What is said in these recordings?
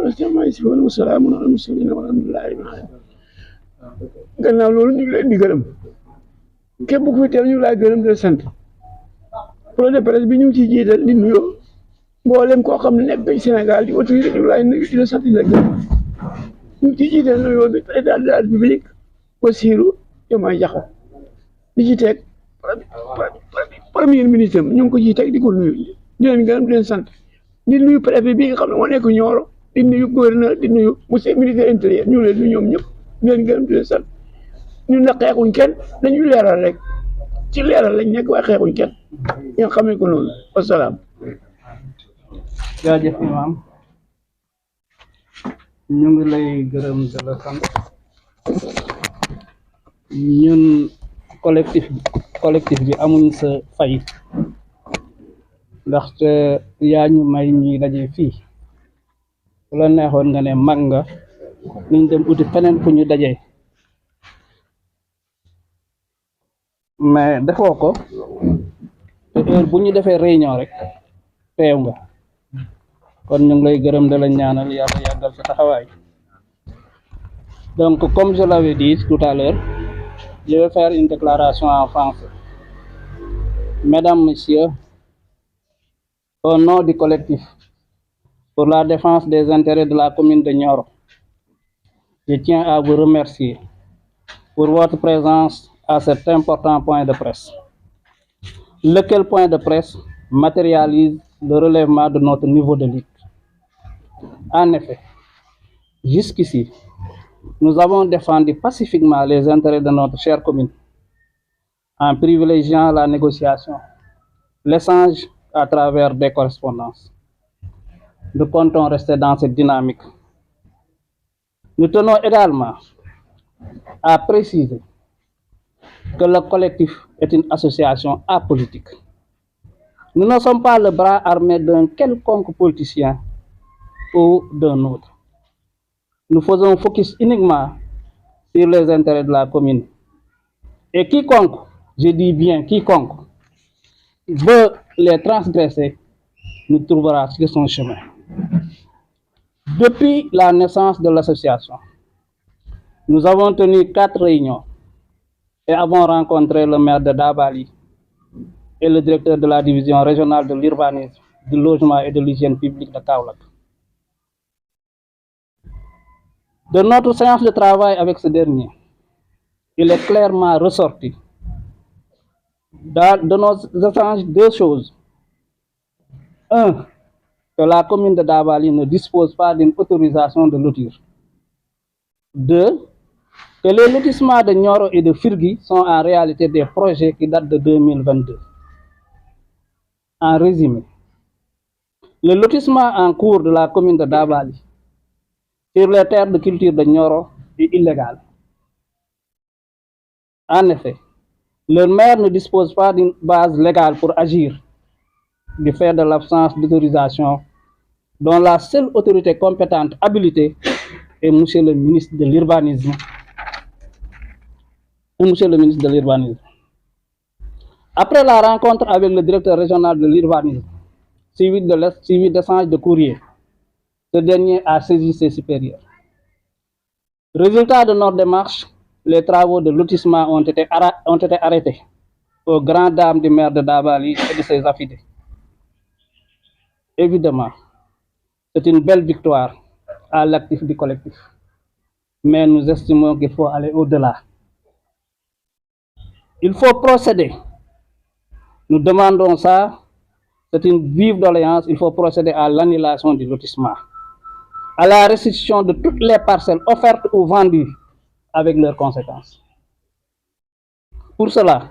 amma yasifuun wa salaamun alal mursaliin walhamdulillaahi rabbil aalamiin. Gannaaw loolu ñu ngi leen di gërëm képp ku fi teew ñu ngi lay gërëm di la sant point de presse bi ñu ngi ciy jiital di nuyoo mboolem koo xam ne nekk ci Sénégal di autorité ñu ngi lay nuyu di la sant di la gërëm ñu ngi ciy jiital nuyoo bi président de la République Bassirou Diomaye Diakhar di ci teg premier ministre ñu ngi ko ciy teg di ko nuyu di leen gërëm di leen sant di nuyu préfet bi nga xam ne moo nekk Nioro di nuyu gouverneur di nuyu monsieur ministre intérieur ñu ngi leen nuyu ñoom ñëpp di leen gërëm di leen sant ñu ne xeexuñ kenn dañuy leeral rek ci leeral lañ nekk waaye xeexuñ kenn ngeen xamee ko noonu wasalaam. jaajëf imam ñu ngi lay gërëm di la sant ñun collectif bi amuñ sa fay ndaxte yaa ñu may ñuy daje fii su la neexoon nga ne mag nga niñ dem uti feneen fu ñu dajee mais defoo ko te heure bu ñu defee réunion rek teew nga kon ñu ngi lay gërëm da la ñaanal yàlla yàggal sa taxawaay. Donc comme je l'avais dit tout à l'heure, je vais faire une déclaration en français. Mesdames, Messieurs, au nom du collectif pour la défense des intérêts de la commune de Nioro, je tiens à vous remercier pour votre présence à cet important point de presse. Lequel point de presse matérialise le relèvement de notre niveau de lutte. En effet, jusqu'ici, nous avons défendu pacifiquement les intérêts de notre chère commune en privilégiant la négociation, l'échange à travers des correspondances. Nous comptons rester dans cette dynamique. Nous tenons également à préciser que le collectif est une association apolitique. Nous ne sommes pas le bras armé d'un quelconque politicien ou d'un autre. Nous faisons focus uniquement sur les intérêts de la commune. Et quiconque, je dis bien quiconque, veut les transgresser, nous trouvera sur son chemin. Depuis la naissance de l'association, nous avons tenu 4 réunions et avons rencontré le maire de Dabali et le directeur de la division régionale de l'urbanisme, du logement et de l'hygiène publique de Kaolack. De notre séance de travail avec ce dernier, il est clairement ressorti de nos échanges 2 choses. 1. Que la commune de Dabali ne dispose pas d'une autorisation de lotir. 2. Que les lotissements de Nioro et de Firgui sont en réalité des projets qui datent de 2022. En résumé, le lotissement en cours de la commune de Dabali sur les terres de culture de Nioro est illégal. En effet, le maire ne dispose pas d'une base légale pour agir du fait de l'absence d'autorisation dont la seule autorité compétente habilitée est Monsieur le ministre de l'Urbanisme. Après la rencontre avec le directeur régional de l'urbanisme, suivi d'échanges de courrier, ce dernier a saisi ses supérieurs. Résultat de notre démarche, les travaux de lotissement ont été arrêtés aux grandes dames du maire de Dabali et de ses affidés. Évidemment, c'est une belle victoire à l'actif du collectif, mais nous estimons qu'il faut aller au-delà. Il faut procéder. Nous demandons ça, c'est une vive doléance, il faut procéder à l'annulation du lotissement, à la restitution de toutes les parcelles offertes ou vendues avec leurs conséquences. Pour cela,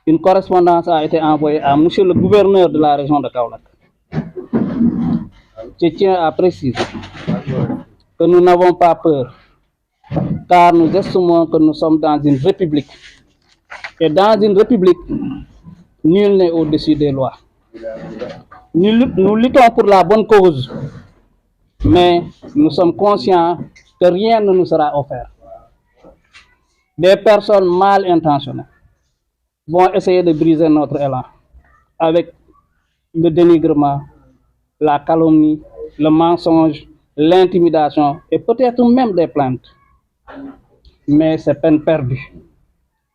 une correspondance a été envoyée à Monsieur le gouverneur de la région de Kaolack. Je tiens à préciser que nous n'avons pas peur, car nous estimons que nous sommes dans une république. Et dans une république, nul n'est au-dessus des lois. Nous luttons pour la bonne cause, mais nous sommes conscients que rien ne nous sera offert. Des personnes mal intentionnées vont essayer de briser notre élan avec le dénigrement, la calomnie, le mensonge l'intimidation et peut-être même des plaintes. Mais c'est peine perdue,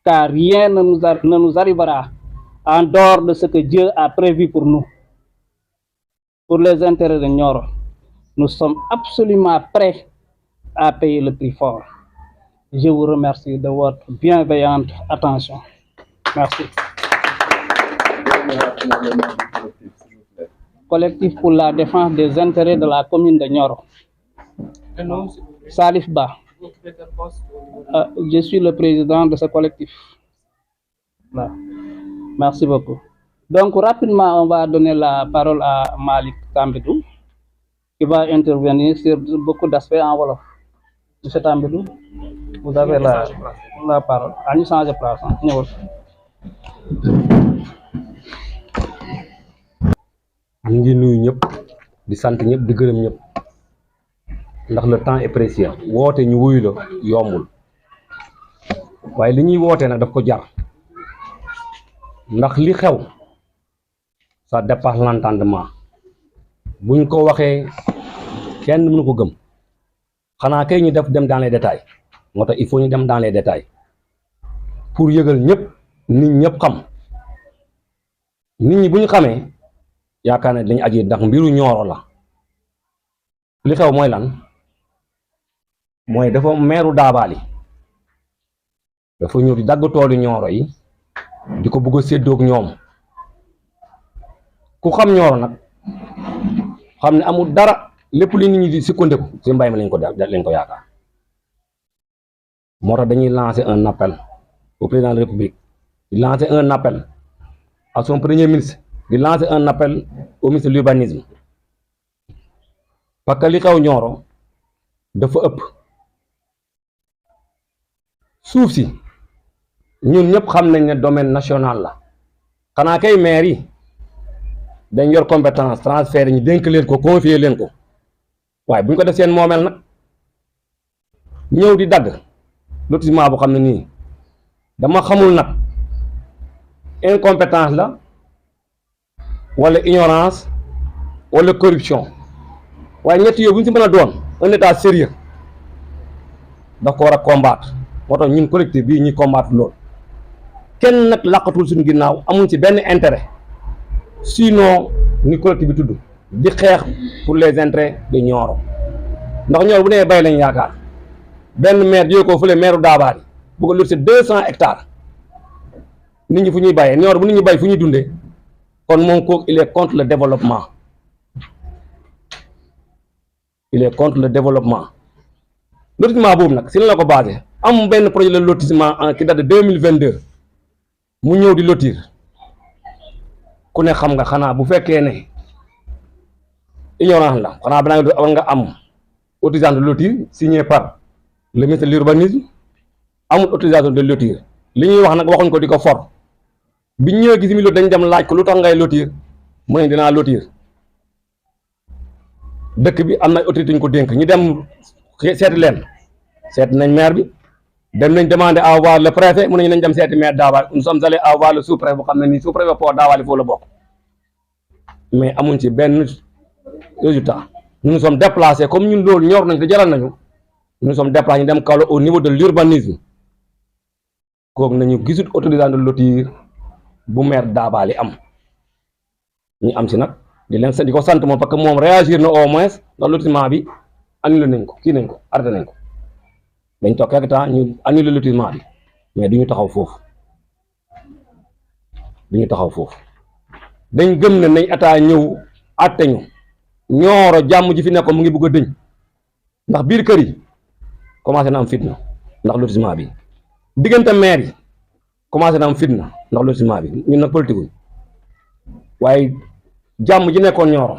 car rien ne nous arrivera en dehors de ce que Dieu a prévu pour nous. Pour les intérêts de Nioro, nous sommes absolument prêts à payer le prix fort. Je vous remercie de votre bienveillante attention. Merci. Collectif pour la défense des intérêts de la commune de Nioro. Salif Ba. Je suis le président de ce collectif. Voilà. Merci beaucoup. Donc rapidement, on va donner la parole à Malik Tambidou, qui va intervenir sur beaucoup d'aspects en wolof. Monsieur Tambidou, vous avez la parole. Ñu changer place, ñëwal. ñu ngi nuyu ñëpp di sant ñëpp di gërëm ñëpp ndax le temps est précieux woote ñu wuyu la yombul waaye li ñuy woote nag daf ko jar ndax li xew ça dépasse l'entendement buñ ko waxee kenn mënu ko gëm xanaa kay ñu def dem dans les détails moo tax il faut ñu dem dans les détails pour yëgal ñëpp nit ñëpp xam nit ñi bu ñu xamee yaakaar ne dañu aji ndax mbiru Nioro la li xew mooy lan mooy dafa meeru Daabaali dafa ñëw di dagg toolu Nioro yi di ko bëgg a séddoog ñoom ku xam Nioro nag xam ne amul dara lépp li nit ñi di sukkandiku ci mbay mi lañ ko yaakaar moo tax dañuy lancer un appel au président de la République di lancer un appel à son premier ministre di lancer un appel au ministre de l'urbanisme parce que li xew Nioro dafa ëpp suuf si ñun ñëpp xam nañ ne domaine national la xanaa kay maire yi dañ yor compétence transfert ñu dénk leen ko confier leen ko waaye bu ñu ko def seen moomeel nag ñëw di dagg lotissement bu xam ne nii dama xamul nag incompétence la wala ignorance wala corruption waaye ñett yooyu bu ñu si mën a doon un état sérieux daf ko war a combattre moo tax ñun collectif bii ñuy combattre loolu kenn nag làqatul suñu ginnaaw amuñ ci benn intérêt sinon ni collectif bi tudd di xeex pour les intérêts de Nioro ndax Nioro bu nee bay lañ yaakaar benn maire jóge ko fële maire Daabaali bu ko lotissé 200 hectares nit ñi fu ñuy bayee Nioro bu nit ñi bay fu ñuy dundee kon moom kooku il est contre le développement lotissement boobu nag si la ko basé am benn projet de lotissement qui date de 2022 mu ñëw di lotir ku ne xam nga xanaa bu fekkee ne ignorance la xanaa banaa war nga am autorisation de lotir signé par le ministre de l'urbanisme amul autorisation de lotir li ñuy wax nag waxuñ ko di ko for bi ñëwee gis mi lot dañ dem laaj ko lu tax ngay lotir mu ne dinaa lotir dëkk bi am na autorité ñu ko dénk ñu dem seeti leen seeti nañ maire bi dem nañ demander à voir le préfet mu ne nañ dem seeti maire Daabaali nous sommes allés à voir le sous-préfet boo xam ne nii sous-préfet pour Daabaali foofu la bokk mais amuñ ci benn résultat nous nous sommes déplacés comme ñun loolu ñor nañ te jaral nañu nous sommes déplacés ñu dem Kaolack au niveau de l'urbanisme kooku nañu gisut autorisation de lotir bu maire Daabaali am ñu am si nag di leen di ko sant moom parce que moom réagir na au moins ndax lotissement bi annulé nañ ko kii nañ ko arrêté nañ ko dañ toog quelque temps ñu annulé lotissement bi mais duñu taxaw foofu dañ gëm ne nañ état ñëw àtte ñu Nioro jàmm ji fi nekkoon mu ngi bëgg a dëñ ndax biir kër yi commencé na am fitna ndax lotissement bi diggante maire yi commencé na am fitna ndax lotissement bi ñun nag politique wuñ waaye jàmm ji nekkoon Nioro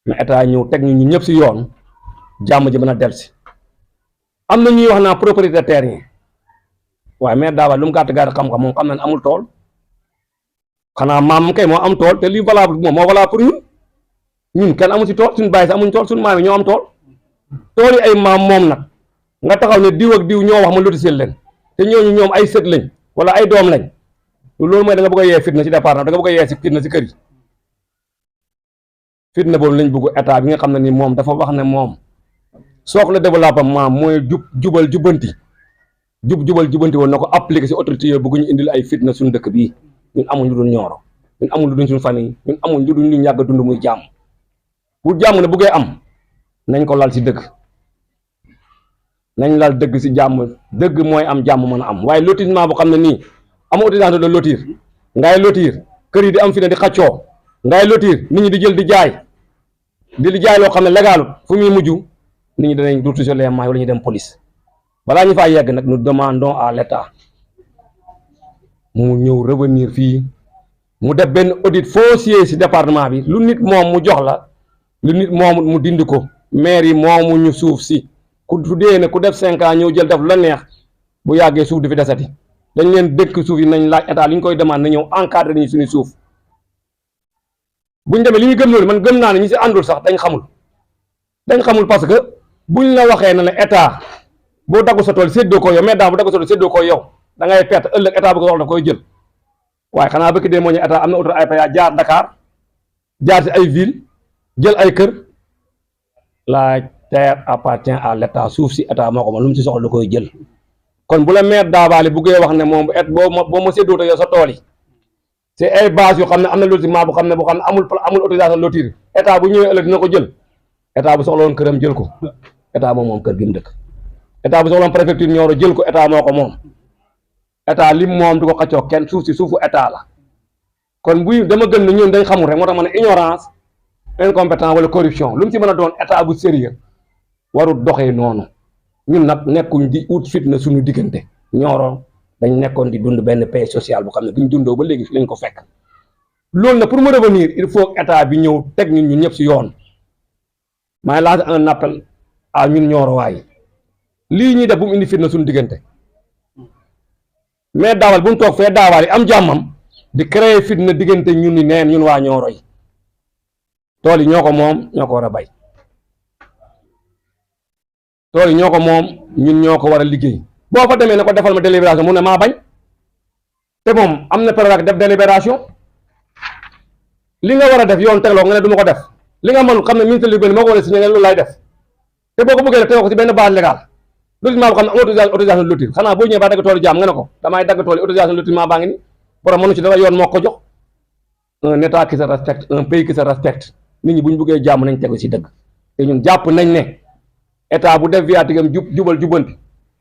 na état ñëw teg ñu ñun ñëpp si yoon jàmm ji mën a dellusi am na ñuy wax naa propriété terrien waaye maire Daabaali lu mu gàtt gàtt xam-xam moom xam na ne amul tool xanaa maam kay moo am tool te li valable moom moo valable pour ñun kenn amu si tool suñu bàyyi si amuñ tool suñu maam yi ñoo am tool tool yi ay maam moom nag nga taxaw ne diw ak diw ñoo wax ma lotissé leen te ñooñu ñoom ay sët lañ wala ay doom lañ loolu mooy da nga bëgg a yee fitna ci département da nga bëgg a yee si fitna si kër yi fitna boobu lañ bëgg état bi nga xam ne ni moom dafa wax ne moom socle développement mooy jubal jubanti woon na ko appliqué si autorité yooyu bëgg ñu indil ay fitna suñu dëkk bii ñun amuñ lu dul Nioro ñun amuñ lu dul suñu famille ñun amuñ lu dul ñu yàgg dund muy jàmm bu jàmm ne buggee am nañ ko lal si dëgg nañ lal dëgg si jàmm dëgg mooy am jàmm mën a am waaye lotissement bu xam ne nii am autorisation de lotir ngay lotir kër yi di am fi ne di xaccoo ngay lotir nit ñi di jël di jaay loo xam ne légalut fu muy mujj nit ñi danañ toucher les mailles wala ñu dem police balaa ñu faa yegg nag nous demandons à l'État mu ñëw revenir fii mu def benn audit foncier si département bi lu nit moom mu jox la lu nit moom mu dindi ko maire yi moomu ñu suuf si ku dee ne ku def 5 ans ñëw jël def la neex bu yàggee suuf di fi desati dañ leen dëkk suuf yi nañ laaj état li ñu koy demande na ñëw encadré nañu suñu suuf buñ demee li ñu gëm loolu man gëm naa ne ñi si àndul sax dañ xamul parce que buñ la waxee ne la état boo daggu sa tool séddoo ko yow mais daa bu daggu sa tool séddoo ko yow da ngay perte ëllëg état bu ko wax daf koy jël waaye xanaa bëkk dee moo ñu état am na auto ay paya jaar Dakar jaar si ay ville jël ay kër la terre appartient à l'état suuf si état moo ko moom lu mu si soxla da koy jël kon bu la maire Daabaali buggee wax ne moom boo ma séddoo yow sa tool yi c'est ay base yoo xam ne am na lotissement boo xam ne amul autorisation lotir état bu ñëwee ëllëg dina ko jël état bu soxla woon këram jël ko état moom kër gi mu dëkk état bu soxla woon préfecture Nioro jël ko état moo ko moom état lim moom du ko xaccoo kenn suuf si suufu état la kon buy dama gën ne ñun dañ xamul rek moo tax ma ne ignorance incompétence wala corruption lu mu si mën a doon état bu sérieux warul doxee noonu ñun nag nekkuñ di ut fitna suñu diggante Nioro dañ nekkoon di dund benn paix sociale bu xam ne buñ dundoo ba léegi fi lañ ko fekk loolu nag pour mu revenir il faut état bi ñëw teg ñun ñëpp si yoon maay lancer un appel à ñun Nioro waay lii ñuy def bu mu indi fitna suñu diggante mais daawal bu mu toog fee daawaal yi am jàmmam di créer fitna diggante ñun ni neen ñun waa Nioro yi tool yi ñoo ko moom ñoo ko war a bay tool yi ñoo ko moom ñun ñoo ko war a liggéey boo fa demee ne ko defal ma délibération mu ne maa bañ te moom am na prérogative def délibération li nga war a def yoon tegloo nga ne du ma ko def li nga mën xam ne ministre li moo ko war a signé ne loolu lay def te boo ko bëggee def tegoo ko ci benn base légale lotissement boo xam ne autorisation de lotir xanaa boo ñëwee ba dagg toolu jaam nga ne ko damay dagg tool yi autorisation de lotissement baa ngi ni borom mënu ci dara yoon moo ko jox un état qui se respecte un pays qui se respecte nit ñi bu ñu bëggee jàmm nañ tegu ci dëgg te ñun jàpp nañ ne état bu def viatigam jubal jubanti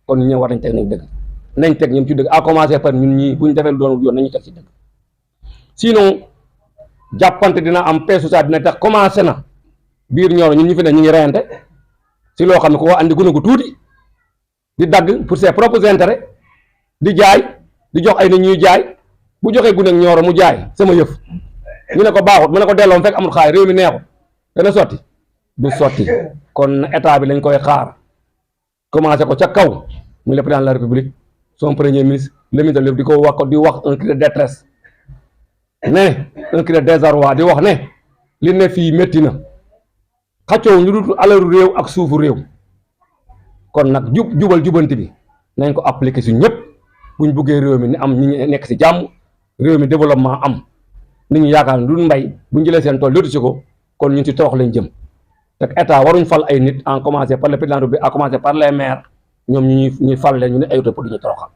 kon ñu ñëw war nañ teg nañ dëgg nañ teg ñun ci dëgg à commencer par ñun ñii bu ñu defee lu doon yoon nañu teg ci dëgg sinon jàppante dina am paix sociale dina tax commencé na biir Nioro ñun ñu fi ne ñu ngi reyante si loo xam ne ko andi gune gu tuuti di dagg pour ses propres intérêts di jaay di jox ay nit ñuy jaay bu joxee gune ak Nioro mu jaay sama yëf ñu ne ko baaxut mu ne ko delloo fekk amul xaay réew mi neexut dana sotti du sotti kon état bi lañ koy xaar commencé ko ca kaw muy le président de la république son premier ministre le ministre de di ko wax un cri de détresse ne un cri de désarroi di wax ne li ne fii métti na xaccoo ñu dul alalu réew ak suufu réew kon nag jubal jubanti bi nañ ko appliquer si ñëpp buñ buggee réew mi ni am ñi nekk si jàmm réew mi développement am nit ñi yaakaar ne du mbay buñ jëlee seen tool loti si ko kon ñun si torox lañ jëm te état waruñ fal ay nit en commencer par le président bi à commencer par les maires ñoom ñuy fal leen ñu ne ay autorité pour di ñu toroxal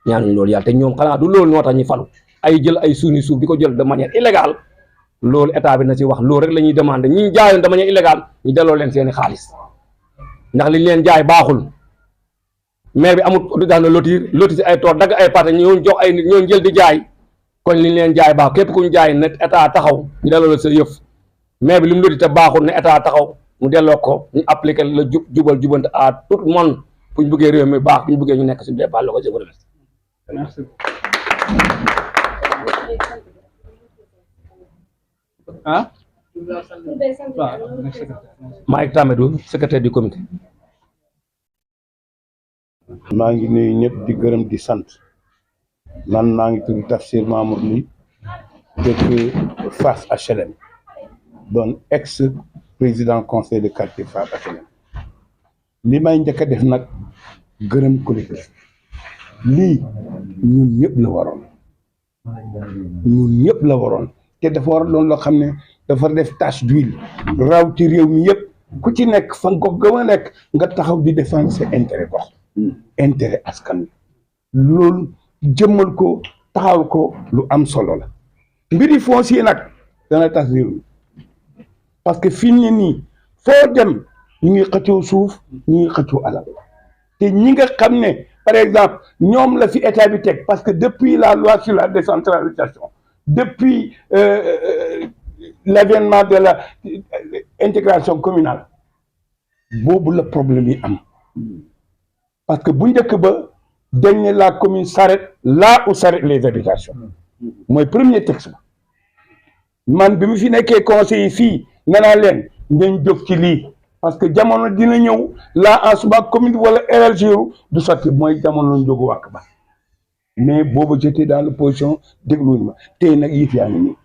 ñaanuñ loolu yàlla te ñoom xanaa du loolu moo tax ñu falu ay jël ay suuf di ko jël de manière illégale loolu état bi na ci wax loolu rek la ñuy demander ñi jaayoon de manière illégale ñu delloo leen seeni xaalis ndax liñ leen jaay baaxul maire bi amul autorisation de lotir si ay tool dagg ay parties ñoo jox ay nit ñoo jël di jaay kon liñ leen jaay baax képp ku ñu jaay ne état taxaw ñu delloo la sa yëf maire bi li mu loti te baaxul ne état taxaw mu delloo ko ñu appliquer la jubal jubante à tout le monde fu ñu bëggee réew mi baax fu ñu bëggee ñu nekk si débat la ko je vous remercie. Merci. Ah? Mike Tamedou, secrétaire du comité. maa ngi nuyu ñëpp di gërëm di sant man maa ngi tudd Tafsir Mamour Ly dëkk Fass HLM doon ex président conseil de quartier Fass HLM li may njëkk a def nag gërëm collectif lii ñun ñëpp la waroon te dafa war a doon loo xam ne dafa def tache d'huile raw ci réew mi yëpp ku ci nekk fan gox ga ma nekk nga taxaw di défendre sa intérêt gox intérêt askan wi loolu jëmmal ko taxawal ko lu am solo la mbiri foncier nag dana tas réew mi parce que fi mu ne nii foo dem ñu ngi xëccoo suuf ñu ngi xëccoo alal te ñi nga xam ne par exemple ñoom la fi état bi teg parce que depuis la loi sur la décentralisation depuis l'avènement de la intégration communale boobu la problème yi am parce que bu njëkk ba dañ ne la commune s'arrête là où s'arrêtent les habitations mooy premier texte ba man bi mu fi nekkee conseiller fii nee naa leen ngeen jóg ci lii parce que jamono dina ñëw là en suba commune wala élargir du sotti mooy jamono njógu wàkk ba mais boobu j'étais dans l'opposition dégluñu ma tey nag yëf yaa ngi nii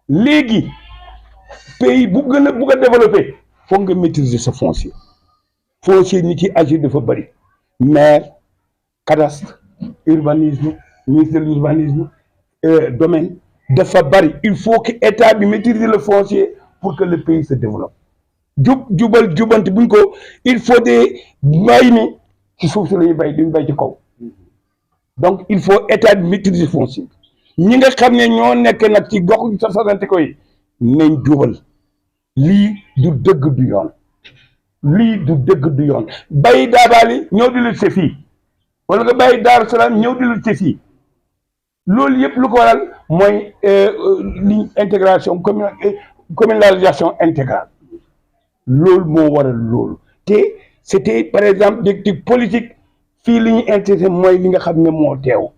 léegi pays bu gën a bugg a développer foog nga maîtriser sa foncier nit yi agir dafa bëri maire cadastre urbanisme ministre de l'urbanisme domaine dafa bëri il faut que état bi maîtriser le foncier pour que le pays se développe jubal jubanti buñ ko il faut des mbay mi ci suuf si la ñuy bay duñ bay ci kaw donc il faut état bi maîtriser foncier ñi nga xam ne ñoo nekk nag ci gox sa fasante koy nañ jubal lii du dëgg du yoon bàyyi daabaali ñëw di lu ci fii wala nga bàyyi Daaru Salaam ñëw di lu ci fii loolu yëpp lu ko waral mooy li intégration communalisation intégrale loolu moo waral loolu te c'était par exemple des politique fii li ñu intéressé mooy li nga xam ne moo teew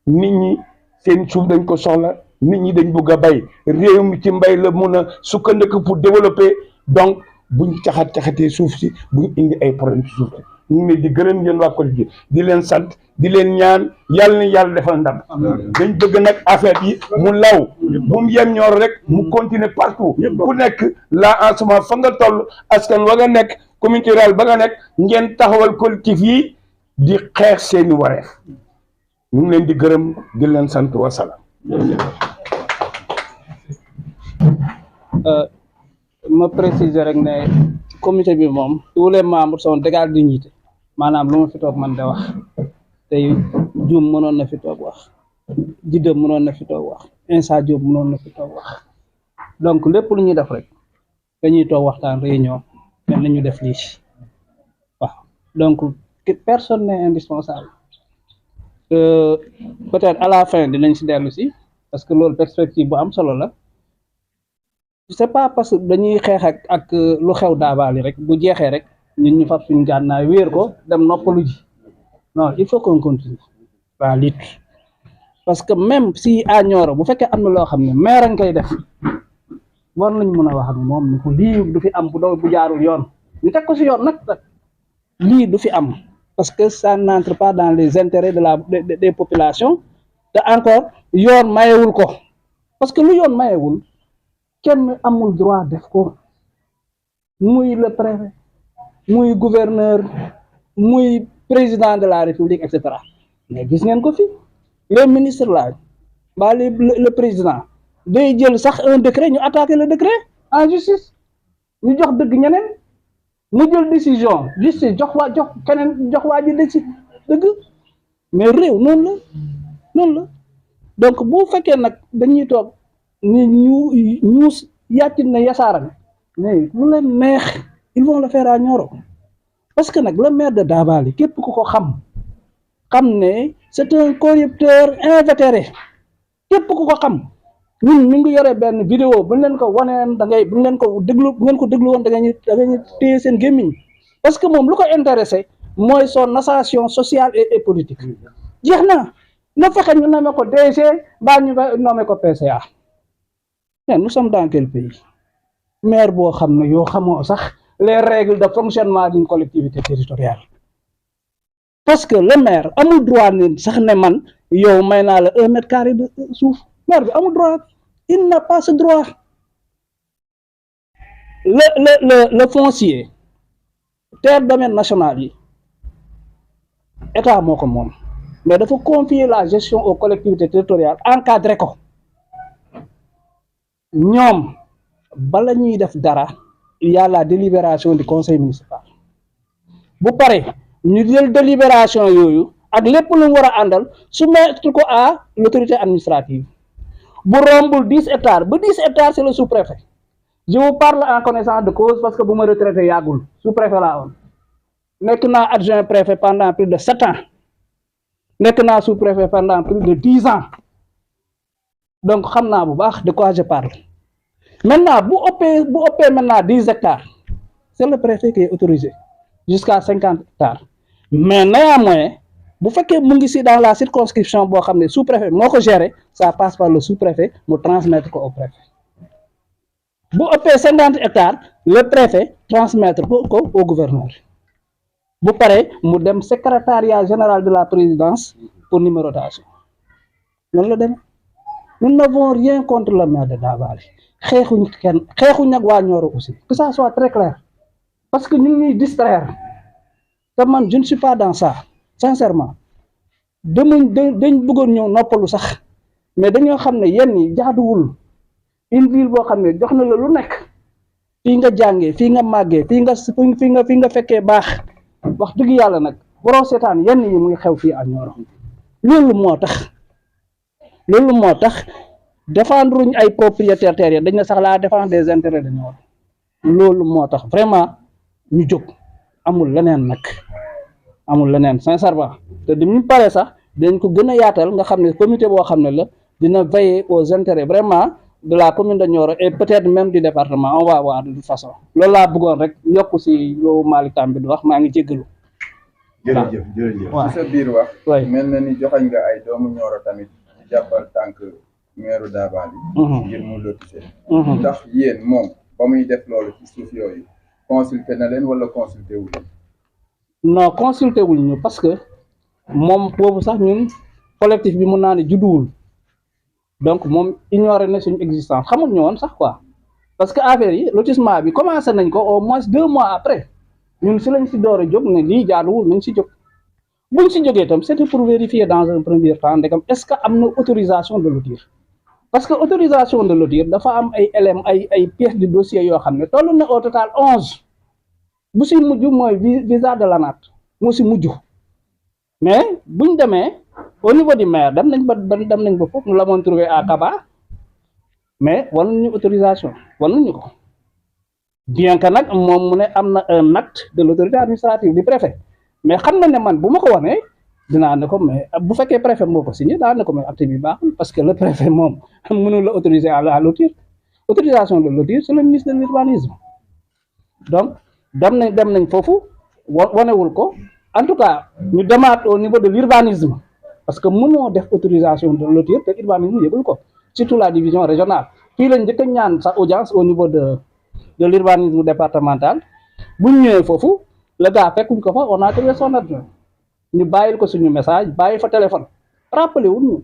nit ñi seen suuf dañ ko soxla nit ñi dañ bëgg a bay réew mi ci mbay la mun a sukkandiku pour développer donc buñ caxatee suuf si buñ indi ay problème ci suuf si ñu ngi leen di gërëm yéen waa collège di leen sant di leen ñaan yàlla na yàlla defal ndam dañ bëgg nag affaire yi mu law bu mu yem ñor rek mu continuer partout ku nekk là en ce moment fa nga toll askan wa nga nekk communauté rurale ba nga nekk ngeen taxawal collectif yi di xeex seeni wareef ñu ngi leen di gërëm di leen sant wasalaam ma préciser rek ne comité bi moom tous les membres sont d'égale dignité maanaam lu ma fi toog man de wax tey Dioum mënoon na fi toog wax Djidda mënoon na fi toog wax Insa Diop mënoon na fi toog wax donc lépp lu ñuy def rek dañuy toog waxtaan réunion mais nañu def lii waaw donc personne n'est indispensable peut-être à la fin dinañ si dellu si parce que loolu perspective bu am solo la c'est pas parce que dañuy xeex ak lu xew daabaali rek bu jeexee rek ñun ñu fab suñu gànnaay wéer ko dem noppalu ji non il faut qu'on continue la lutte parce que même si à Nioro bu fekkee am na loo xam ne maire nga koy def war nañ mën a wax ak moom ni ko lii du fi am bu jaarul yoon ñu teg ko si yoon nag lii du fi am parce que ça n'entre pas dans les intérêts des populations te encore yoon mayewul ko parce que lu yoon mayewul kenn amul droit def ko muy le préfet muy gouverneur muy président de la république et cetera mais gis ngeen ko fi les ministres là mbaa le président day jël sax un décret ñu attaquer le décret en justice ñu jox dëgg ñeneen mu jël décision justice jox waa ji dëgg mais réew noonu la donc bu fekkee nag dañuy toog ni ñu yàccit na yasaaran mais lu leen neex ils vont le faire à Nioro parce que nag le maire de Dabali képp ku ko xam ne c'est un corrupteur invétéré képp ku ko xam ñun mi ngi yore benn vidéo bu leen ko waneen bu ngeen ko déglu woon da ngay téye seen gémmiñ parce que moom lu ko intéressé mooy son ascension sociale et politique jeex na fexe ñu nommé ko DG baa ñu nommé ko PCA mais nous sommes dans quel pays maire boo xam ne yoo xamoo sax les règles de fonctionnement d'une collectivité territoriale parce que le maire amul droit ni sax ne man yow may naa la 1 mètre carré de suuf maire bi amul droit il n'a pas ce droit le foncier terre domaine national yi état moo ko moom mais dafa confier la gestion aux collectivités territoriales encadré ko ñoom bala ñuy def dara il y a la délibération du conseil municipal bu pare ñu jël délibération yooyu ak lépp lu mu war a àndal soumettre ko à l'autorité administrative bu rombul 10 hectares ba 10 hectares c'est le sous-préfet je vous parle en connaissance de cause parce que bu ma retraité yàggul sous-préfet laa woon nekk naa adjoint préfet pendant plus de 7 ans nekk naa sous-préfet pendant plus de 10 ans donc xam naa bu baax de quoi je parle maintenant bu ëppee maintenant 10 hectares c'est le préfet qui est autorisé jusqu'à 50 hectares mais néanmoins bu fekkee mu ngi si dans la circonscription boo xam ne sous-préfet moo ko gérer ça passe par le sous-préfet mu transmettre ko au préfet bu ëppee 50 hectares le préfet transmettre ko au gouverneur bu paree mu dem secrétariat général de la présidence pour numérotation noonu la demee nous n'avons rien contre le maire de Dabali xeexuñ kenn xeexuñ ak waa Nioro aussi que ça soit très clair parce que ñu ngi ñuy distraire te man je ne suis pas dans ça sincèrement dañ bëggoon ñëw noppalu sax mais dañoo xam ne yenn yi jaaduwul une ville boo xam ne jox na la lu nekk fii nga jàngee fii nga màggee fii nga fekkee baax wax dëgg yàlla nag boroo seetaan yenn yi muy xew fii à Nioro loolu moo tax défendre uñ ay propriétaires terriens dañ na sax la défense des intérêts de Nioro loolu moo tax vraiment ñu jóg amul leneen sincèrement te di ñu paree sax dañ ko gën a yaatal nga xam ne comité boo xam ne la dina veiller aux intérêts vraiment de la commune de Nioro et peut-être même du département on va voir de toute façon loolu laa bëggoon rek yokk si loolu Malick Tam bi di wax maa ngi jéggalu. jërëjëf waaw ci sa biir wax. oui mel na ni joxañ nga ay doomu Nioro tamit ci jàppal tànk maire Dabali ngir mu lotissé. ndax yéen moom ba muy def loolu ci suuf yooyu consulté na leen wala consulté wu leen. non consulté wul ñu parce que moom boobu sax ñun collectif bi mun naa ne judduwul donc moom ignoré na suñu existence xamul ñu woon sax quoi parce que affaire yi lotissement bi commencé nañ ko au moins 2 mois après ñun si lañ si door a jóg ne lii jaaduwul nañ si jóg buñ si jógee itam c'était pour vérifier dans un premier temps ndekam est-ce que am na autorisation de lotir parce que autorisation de lotir dafa am ay éléments ay pièces du dossier yoo xam ne toll na au total 11 bu si mujj mooy visa de l'ANAT moo si mujj mais buñ demee au niveau du maire dem nañ ba foofu nous l'avons trouvé à Kaba mais wanuñu autorisation wanuñu ko bien que nag moom mu ne am na un acte de l'autorité administrative du préfet mais xam na ne man bu ma ko wanee dinaa ne ko mais bu fekkee préfet moo ko signé daa ne ko mais acte bi baaxul parce que le préfet moom mënul la autoriser à lotir autorisation de lotir c'est le ministre de l'urbanisme donc dem nañ foofu wanewul ko en tout cas ñu demaat au niveau de l'urbanisme parce que mënoo def autorisation de lotir te urbanisme yëgul ko surtout la division régionale fii lañ njëkk a ñaan sa audience au niveau de l'urbanisme départemental buñ ñëwee foofu le gars fekkuñ ko fa on a trouvé son adjoint ñu bàyyil ko suñu message bàyyi fa téléphone rappelé wuñ ñu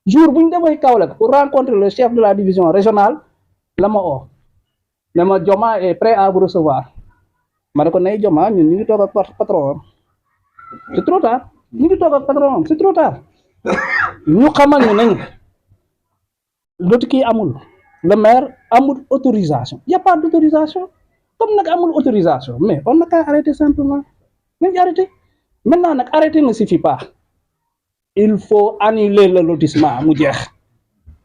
jour buñ demee Kaolack pour rencontrer le chef de la division régionale la ma oo ne ma Joma est prêt à vous recevoir ma ne ko nay Joma ñun ñu ngi toog ak patron am c'est trop tard ñu ngi toog ak patron am c'est trop tard ñu xamal ñu nañ loolu kii amul le maire amul autorisation y a pas d'autorisation comme nag amul autorisation mais on n'a qu'à arrêter simplement nañ arrêter maintenant nag arrêter ne suffit pas il faut annuler le lotissement mu jeex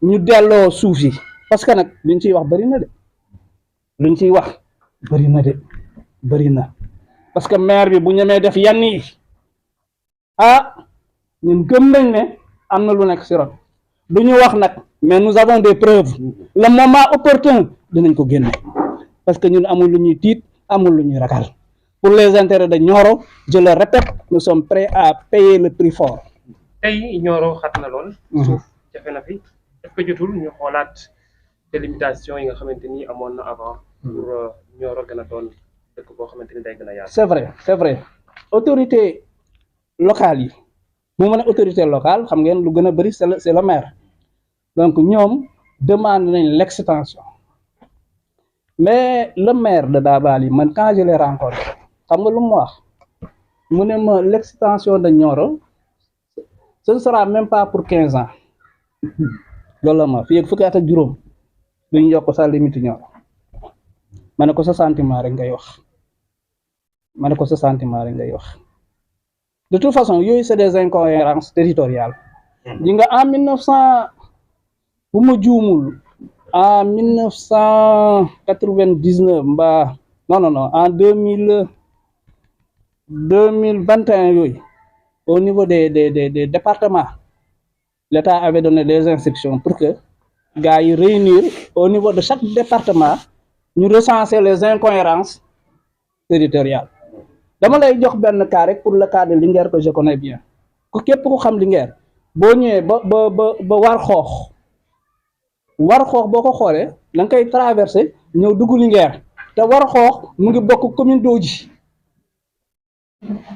ñu delloo suuf yi parce que nag luñ ciy wax bëri na de luñ ciy wax bëri na parce que maire bi bu ñemee def yenn yi ñun gëm nañ ne am na lu nekk ci ron du ñu wax nag mais nous avons des preuves le moment opportun dinañ ko génne parce que ñun amul lu ñuy tiit amul lu ñuy ragal pour les intérêts de Nioro je le répète nous sommes prêts à payer le prix fort. tey Nioro xat na lool. suuf jafe na fi est-ce que jotul ñu xoolaat délimitation yi nga xamante ni amoon na avant. pour Nioro gën a doon dëkk boo xamante ni day gën a yaatu. c'est vrai autorité locale yi mu mën a autorité locale xam ngeen lu gën a bëri c'est le maire donc ñoom demande nañ l'extension mais le maire de Dabali man quand je l'ai rencontré xam nga lu mu wax mu ne ma l'extension de Nioro ce ne sera même pas pour 15 ans loolu la ma fii ak fukki at ak juróom duñ yokk sa limite Nioro ma ne ko sa sentiment rek ngay wax ma ne ko sa sentiment rek ngay wax de toute façon yooyu c'est des incohérences territoriales ji nga en 1900 bu ma juumul en 1999 mbaa non en 2021 yooyu au niveau des départements l'État avait donné des instructions pour que gars yi réunir au niveau de chaque département ñu recenser les incohérences territoriales dama lay jox benn cas rek pour le cas de Linguère que je connais bien ku képp ku xam Linguère boo ñëwee ba war xoox boo ko xoolee da nga koy traversé ñëw dugg Linguère te war xoox mu ngi bokk commune d'Odji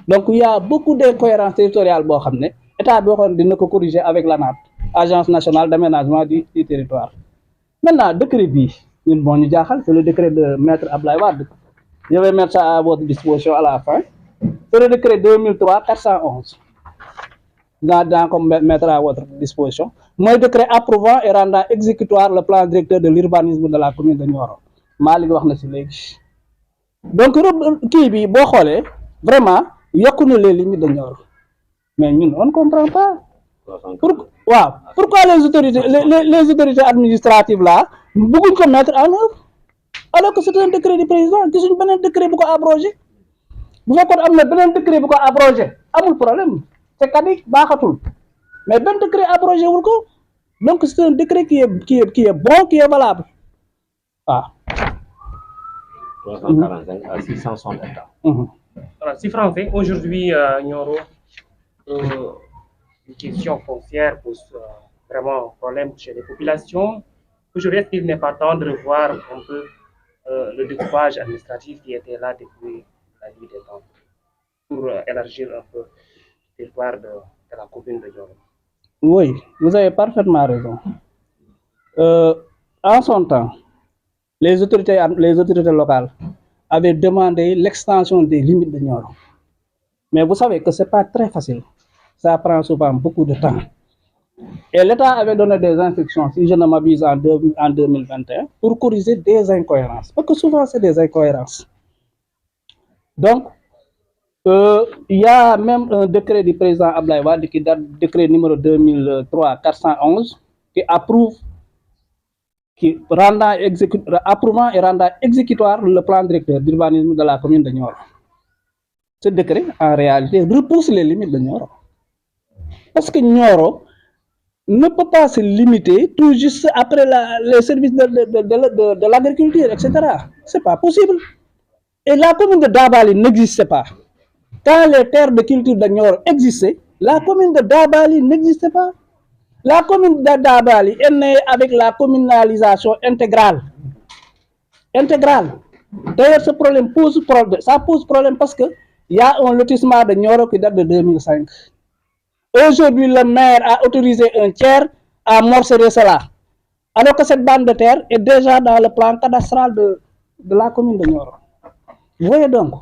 donc il y a beaucoup d'incohérences territoriales boo xam ne état bi waxoon dina ko corriger avec l'ANAT agence nationale d'aménagement du territoire maintenant décret bii ñun moo ñu jaaxal c'est le décret de maître Abdoulaye Wade je vais mettre ça à votre disposition à la fin c'est le décret 2003-411 dans ko mettre à votre disposition mooy décret approuvant et rendant exécutoire le plan directeur de l'urbanisme de la commune de Nioro Malick wax na ci léegi donc kii bi boo xoolee vraiment yokku na les limites de Nioro mais ñun on ne comprend pas pourquoi les autorités administratives là bëgguñ ko mettre en œuvre alors que c'est un décret du président gisuñ beneen décret bu ko abrogé bu fekkoon am na beneen décret bu ko abrogé amul problème c'est caduc baaxatul mais benn décret abrogé wul ko donc c'est un décret qui est bon qui est valable waaw. 345 à 660 hectares. Voilà, si français, aujourd'hui, Nioro, une question foncière pose vraiment un problème chez les populations. Aujourd'hui, est-ce qu'il n'est pas temps de revoir un peu le découpage administratif qui était là depuis la nuit des temps pour élargir un peu le territoire de la commune de Nioro? Oui, vous avez parfaitement raison. En son temps, les autorités locales avaient demandé l'extension des limites de Nioro. Mais vous savez que ce n'est pas très facile. Ça prend souvent beaucoup de temps. Et l'État avait donné des instructions, si je ne m'abuse, en 2021, pour corriger des incohérences. Parce que souvent, c'est des incohérences. Donc, il y a même un décret du président Abdoulaye Wade qui date du décret numéro 2003-411 qui approuve, approuvant et rendant exécutoire le plan directeur d'urbanisme de la commune de Nioro. Ce décret, en réalité, repousse les limites de Nioro. Parce que Nioro ne peut pas se limiter tout juste après les services de l'agriculture, etc. Ce n'est pas possible. Et la commune de Dabali n'existait pas. Quand les terres de culture de Nioro existaient, la commune de Dabali n'existait pas. La commune de Dabali est née avec la communalisation intégrale. D'ailleurs, ce problème pose problème. Ça pose problème parce qu'il y a un lotissement de Nioro qui date de 2005. Aujourd'hui, le maire a autorisé un tiers à morceler cela. Alors que cette bande de terre est déjà dans le plan cadastral de la commune de Nioro. Vous voyez donc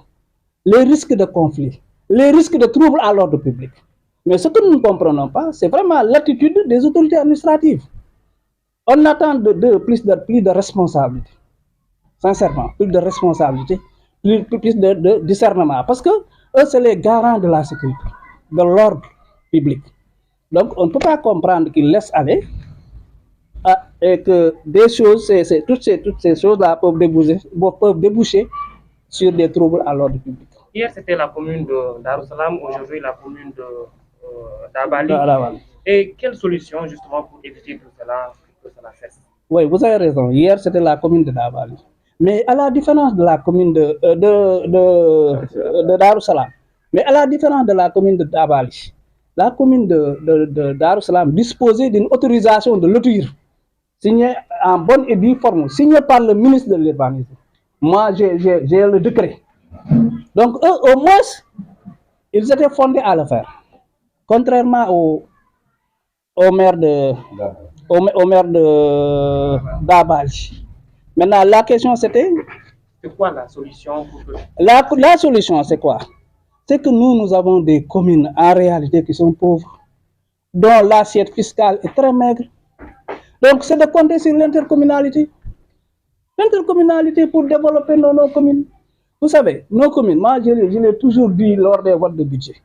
les risques de conflit, les risques de troubles à l'ordre public. Mais ce que nous ne comprenons pas, c'est vraiment l'attitude des autorités administratives. On attend de plus de responsabilité. Sincèrement, plus de responsabilité, plus de discernement. Parce que eux, c'est les garants de la sécurité, de l'ordre public. Donc, on ne peut pas comprendre qu'ils laissent aller et que des choses, toutes ces choses-là peuvent déboucher sur des troubles à l'ordre public. Hier, c'était la commune de Darussalam, aujourd'hui la commune de d'Abali. Et quelle solution justement pour éviter que cela cesse? Oui, vous avez raison. Hier, c'était la commune de Dabali. Mais à la différence de la commune de Darussalam, mais à la différence de la commune de Dabali, la commune de Darussalam disposait d'une autorisation de lotir signée en bonne et due forme, signée par le ministre de l'Urbanisme. Moi, j'ai le décret. Donc, eux, au moins, ils étaient fondés à le faire. Contrairement au maire de Dabali. Maintenant, la question c'était... C'est quoi la solution pour que... La solution, c'est quoi? C'est que nous avons des communes en réalité qui sont pauvres, dont l'assiette fiscale est très maigre. Donc, c'est de compter sur l'intercommunalité. L'intercommunalité pour développer nos communes. Vous savez, nos communes, moi je l'ai toujours dit lors des votes de budget.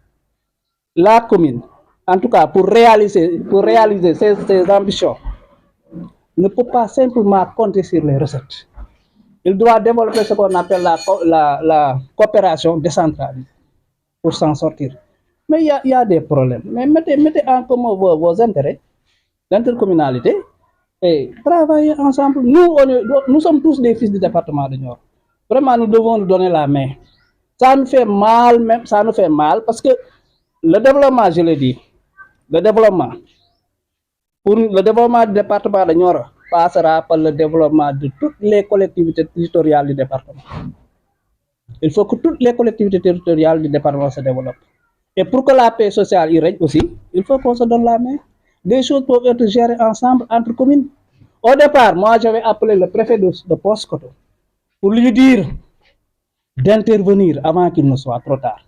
La commune, en tout cas pour réaliser ses ambitions, ne peut pas simplement compter sur les recettes. Il doit développer ce qu'on appelle la coopération décentralisée pour s'en sortir. Mais il y a des problèmes. Mais mettez en commun vos intérêts, l'intercommunalité, et travailler ensemble. Nous sommes tous des fils du département de Nioro. Vraiment, nous devons nous donner la main. Ça nous fait mal, parce que le développement, je l'ai dit, le développement du département de Nioro passera par le développement de toutes les collectivités territoriales du département. Il faut que toutes les collectivités territoriales du département se développent. Et pour que la paix sociale y règne aussi, il faut qu'on se donne la main. Des choses peuvent être gérées ensemble entre communes. Au départ, moi, j'avais appelé le préfet de Paoskoto pour lui dire d'intervenir avant qu'il ne soit trop tard.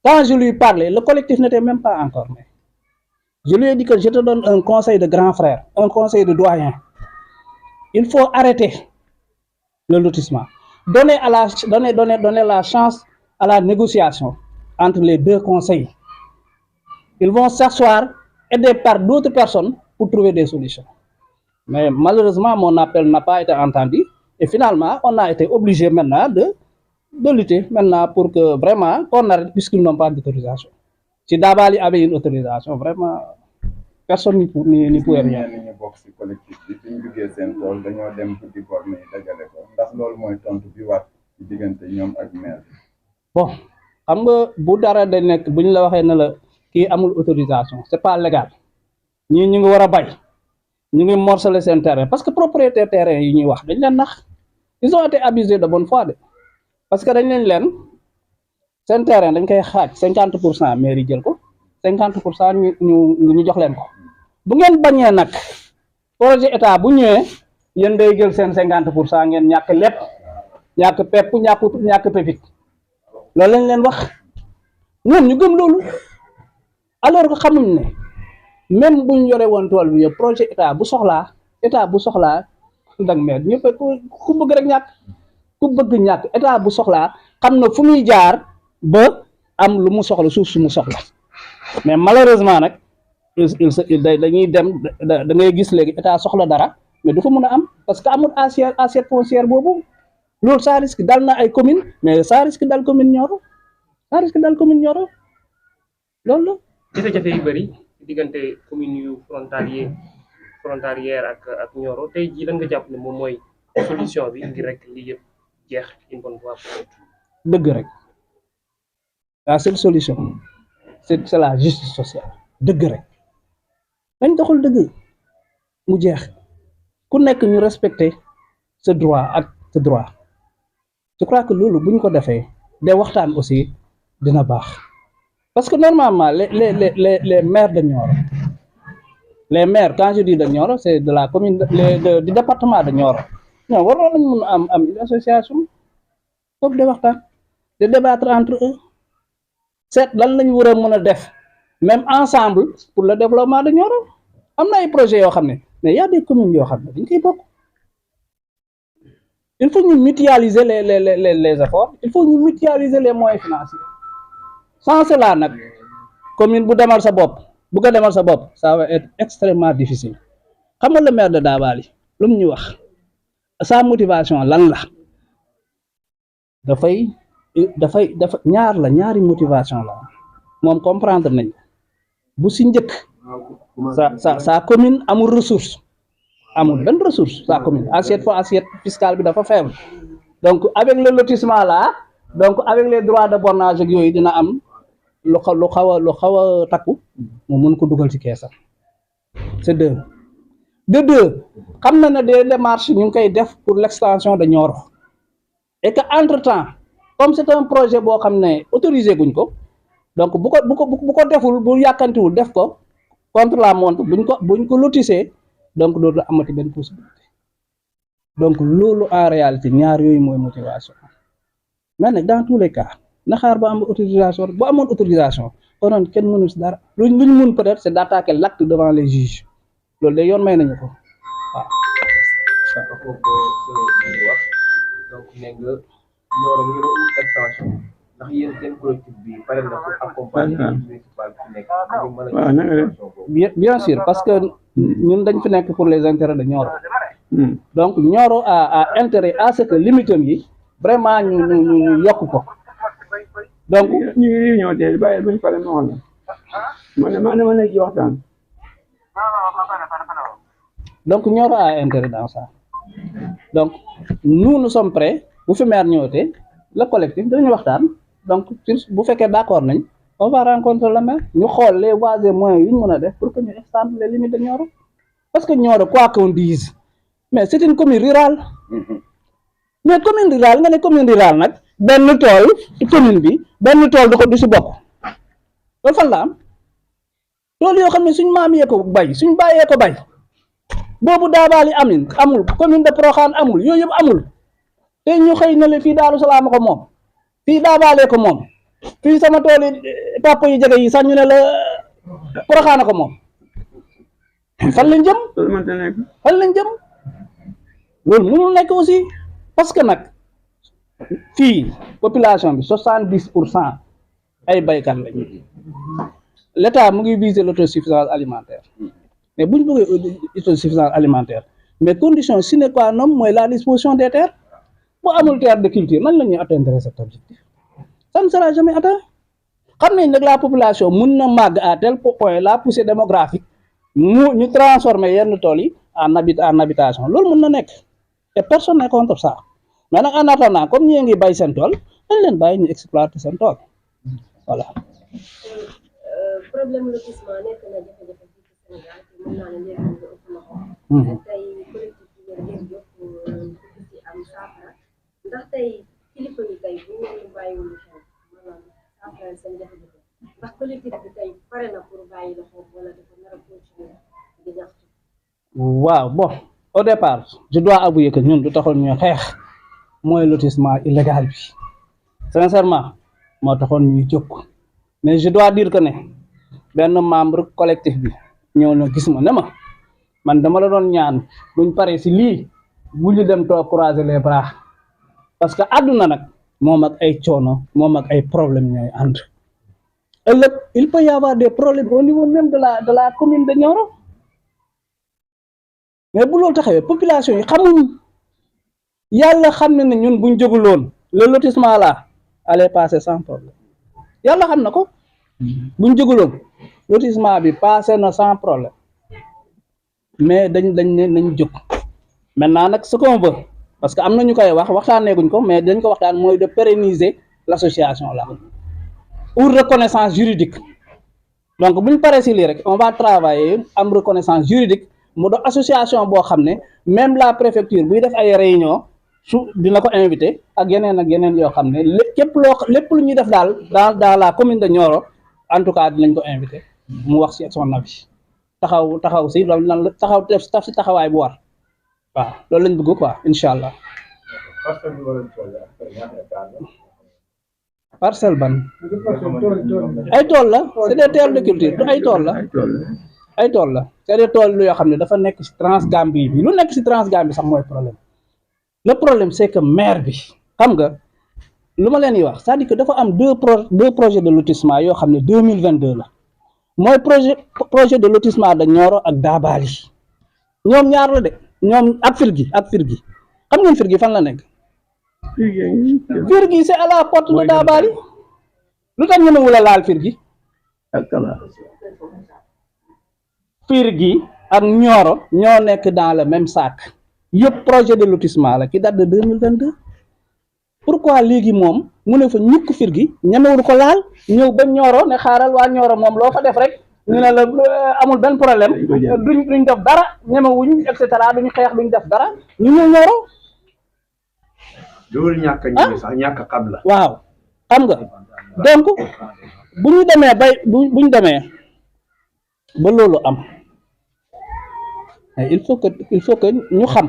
Quand je lui parlais, le collectif n'était même pas encore né. Je lui ai dit que je te donne un conseil de grand frère, un conseil de doyen. Il faut arrêter le lotissement. Donner la chance à la négociation entre les deux conseils. Ils vont s'asseoir, aidés par d'autres personnes pour trouver des solutions. Mais malheureusement, mon appel n'a pas été entendu. Et finalement, on a été obligé maintenant de lutter maintenant pour que vraiment on arrête puisqu'ils n'ont pas d'autorisation. Si Dabali avait une autorisation, vraiment, personne n'y pouvait rien. ñu bokk ci collectif bi fi ñu liggéey seen tool dañoo dem buddi borne yi dajale ko ndax loolu mooy tontu bi waat ci diggante ñoom ak maire bi. Bon xam nga bu dara da nekk bu ñu la waxee ne la kii amul autorisation c'est pas légal ñii ñu ngi war a bay ñu ngi morceler seen terrain parce que propriétaire terrain yi ñuy wax dañ leen nax ils ont été abusés de bonne foi de parce que dañ leen seen terrain dañ koy xaaj 50% mairie jël ko 50% ñu jox leen ko bu ngeen bañee nag projet état bu ñëwee yéen day jël seen 50% ngeen ñàkk lépp ñàkk pepp ñàkk pepit loolu lañ leen wax ñoom ñu gëm loolu alors que xamuñ ne même buñ yore woon tool bi yëpp projet état bu soxlaa dag meer ñëpp ku bëgg rek ñàkk ku bëgg ñàkk état bu soxlaa xam na fu muy jaar ba am lu mu soxla suuf su mu soxla mais malheureusement nag dañuy dem da ngay gis léegi état soxla dara mais du ko mën a am parce que amul assiette foncière boobu loolu ça risque dal na ay commune mais ça risque dal commune Nioro loolu la. jafe-jafe yu bëri diggante commune yu frontalière ak Nioro tey jii lan nga jàpp ne moom mooy solution bi ngir rek lii yëpp jeex une bonne fois pour toutes. dëgg rek la seule solution c'est la justice sociale dëgg rek dañ doxal dëgg mu jeex ku nekk ñu respecter sa droit ak sa droit je crois que loolu bu ñu ko defee de waxtaan aussi dina baax parce que normalement les maires de Nioro les maires quand je dis de Nioro c'est de la commune du département de Nioro ñoom waroon nañ mun am une association foofu de waxtaan de débattre entre eux seet lan lañ war a mën a def même ensemble pour le développement de Nioro am na ay projets yoo xam ne mais y a des communes yoo xam ne dañ koy bokk il faut ñu mutualiser les efforts il faut ñu mutualiser les moyens financiers sans cela nag commune bu demal sa bopp bu ko demal sa bopp ça va être extrêmement difficile xam nga le maire de Dabali lu mu ñu wax sa motivation lan la dafa ñaari motivation la moom comprendre nañ bu si njëkk sa commune amul ressource amul benn ressource sa commune assiette fiscale bi dafa faible donc avec le lotissement là donc avec les droits de bornage ak yooyu dina am lu xaw a takku mu mën ko dugal ci keesam c'est deux xam na ne des démarches ñu ngi koy def pour l'extension de Nioro et que entre temps comme c'est un projet boo xam ne autorisé guñ ko donc bu ko deful bu yàkkantiwul def ko contre la montre buñ ko lotissé donc dootu amati benn possibilité donc loolu en réalité ñaar yooyu mooy motivation mais nag dans tous les cas na xaar ba am autorisation bu amoon autorisation konoon kenn mënu si dara luñ mun peut-être c'est d'attaquer l'acte devant les juges loolu de yoon may nañu ko waaw ko wax donc nee nga Nioro mu ngi doon extension ndax yéen seen collectif bi pare na pour accompagner municipal bi nekk ñu mën a extension boobu. bien sûr parce que ñun dañ fi nekk pour les intérêts de Nioro donc Nioro a intérêt à ce que limitam yi vraiment ñu yokk ko donc ñu ngi réunion tey bàyyi bañ pare ma wax la man dama nekk ci waxtaan. donc Nioro a intérêt dans ça donc nous sommes prêts bu fi maire ñëwatee le collectif dañu waxtaan donc bu fekkee d'accord nañ on va rencontrer le maire ñu xool les voies et moyens yu ñu mën a def pour que ñu étendre les limites de Nioro parce que Nioro quoi qu'on dise mais c'est une commune rurale mais commune rurale nga ne commune rurale nag benn tool commune bi benn tool du si bokk loolu fan la am tool yoo xam ne suñ maam yee ko bay suñ bàyyee ko bay boobu daabaali amul commune de Proxaan amul yooyu yëpp amul te ñu xëy na le fii Daaru Salaam ko moom fii daabaalee ko moom fii sama tool yi papa yi jege yi sax ñu ne la Proxaan ko moom fan lañ jëm fan lañ jëm loolu mënul nekk aussi parce que nag fii population bi 70% ay baykat lañu l'État mu ngi viser l'autosuffisance alimentaire mais bu ñu bëggee autosuffisance alimentaire mais condition sine qua non mooy la disposition des terres bu amul terre de culture nan la ñuy atteindre cet objectif ça ne sera jamais atteint xam nañ nag la population mun na màgg à tel point la poussée démographique ñu transformer yenn tool yi en habitation loolu mun na nekk te personne n'est contre ça mais nag en attendant comme ñi ngi bay seen tool dañ leen bàyyi ñu exploiter seen tool voilà. problème lotissement nekk na jafe-jafe fii ci Sénégal te mën naa ne léegi nga ëpp loxo tey collectif bi ngeen ngeen jóg ci am saafara ndax tey kilifa yi tey bu ngeen bàyyiwul xel maanaam saafara seen jafe-jafe ndax collectif bi tey pare na pour bàyyi la foofu wala dafa nar a continuer di ñaxtu. waaw bon au départ je dois avouer que ñun du taxoon ñu xeex mooy lotissement illégal bi sincèrement moo taxoon ñuy jóg mais je dois dire que ne benn membre collectif bi ñëw na gis ma ne ma man dama la doon ñaan buñ paree si lii bu ñu dem toog croiser les bras parce que àdduna nag moom ak ay coono moom ak ay problème ñooy ànd ëllëg il peut y avoir des problèmes au niveau même de la commune de Nioro mais bu loolu taxawee population yi xamuñu yàlla xam ne ne ñun buñ jóguloon le lotissement là allait passer sans problème yàlla xam na ko buñ jóguloon lotissement bi passé na sans problème mais dañ ne nañ jóg maintenant nag ce qu'on veut parce que am na ñu koy waxtaaneeguñ ko mais dañ ko waxtaan mooy de pérenniser l'association là pour reconnaissance juridique donc buñ paree si lii rek on va travailler am reconnaissance juridique mu doon association boo xam ne même la préfecture buy def ay réunion su dina ko invité ak yeneen yoo xam ne lépp lu ñuy def daal dans la commune de Nioro en tout cas dinañ ko invité mu wax ci son avis taxaw si loolu lan la taf si taxawaay bu war waaw loolu lañ bëgg quoi incha allah. parcelle ban ay tool la c'est des terres de culture du ay tool la c'est des tool yoo xam ne dafa nekk ci Transgambie bi lu nekk ci Transgambie sax mooy problème le problème c'est que maire bi xam nga lu ma leen di wax c'est-à-dire que dafa am deux projets de lotissement yoo xam ne 2022 la mooy projet de lotissement de Nioro ak Dabali ñoom ñaar la de ñoom ak Firgi xam ngeen Firgi fan la nekk Firgi c'est à la porte de Dabali lu tax ñemewul a laal Firgi Firgi ak Nioro ñoo nekk dans le même sac yëpp projet de lotissement la qui date de 2022 pourquoi léegi moom mu ne fa ñukk Firgi ñemewul ko laal ñëw ba Nioro ne xaaral waa Nioro moom loo fa def rek ñu ne la amul benn problème duñ def dara ñemewuñ et cetera duñ xeex duñ def dara ñu ñëw Nioro loolu ñàkk ñeme sax ñàkk xam la waaw xam nga donc bu ñu demee buñ demee ba loolu am il faut que ñu xam